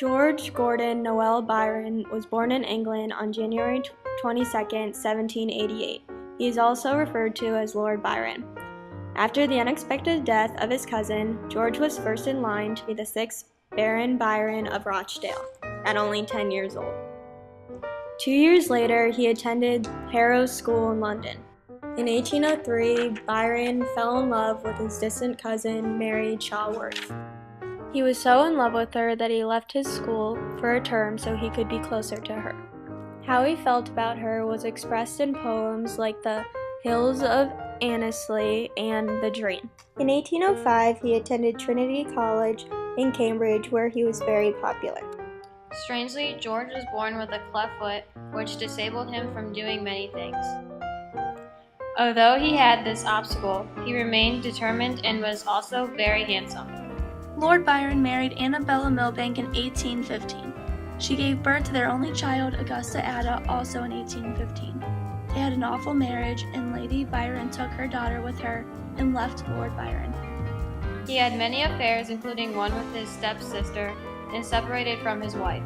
George Gordon Noel Byron was born in England on January 22, 1788. He is also referred to as Lord Byron. After the unexpected death of his cousin, George was first in line to be the sixth Baron Byron of Rochdale, at only 10 years old. 2 years later, he attended Harrow School in London. In 1803, Byron fell in love with his distant cousin, Mary Chaworth. He was so in love with her that he left his school for a term so he could be closer to her. How he felt about her was expressed in poems like The Hills of Annesley and The Dream. In 1805, he attended Trinity College in Cambridge, where he was very popular. Strangely, George was born with a cleft foot, which disabled him from doing many things. Although he had this obstacle, he remained determined and was also very handsome. Lord Byron married Annabella Milbank in 1815. She gave birth to their only child, Augusta Ada, also in 1815. They had an awful marriage, and Lady Byron took her daughter with her and left Lord Byron. He had many affairs, including one with his stepsister, and separated from his wife.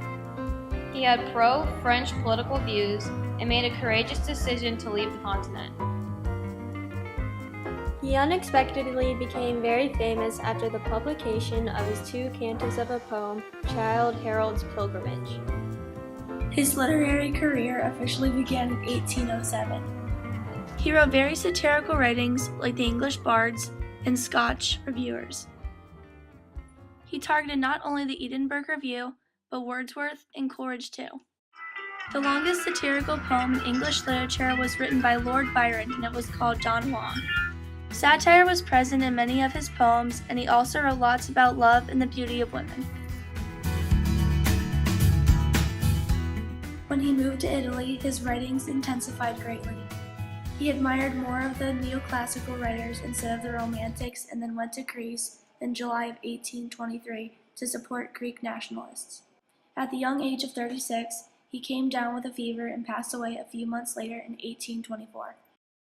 He had pro-French political views and made a courageous decision to leave the continent. He unexpectedly became very famous after the publication of his 2 cantos of a poem, Childe Harold's Pilgrimage. His literary career officially began in 1807. He wrote very satirical writings like the English Bards and Scotch Reviewers. He targeted not only the Edinburgh Review, but Wordsworth and Coleridge too. The longest satirical poem in English literature was written by Lord Byron, and it was called Don Juan. Satire was present in many of his poems, and he also wrote lots about love and the beauty of women. When he moved to Italy, his writings intensified greatly. He admired more of the neoclassical writers instead of the romantics, and then went to Greece in July of 1823 to support Greek nationalists. At the young age of 36, he came down with a fever and passed away a few months later in 1824.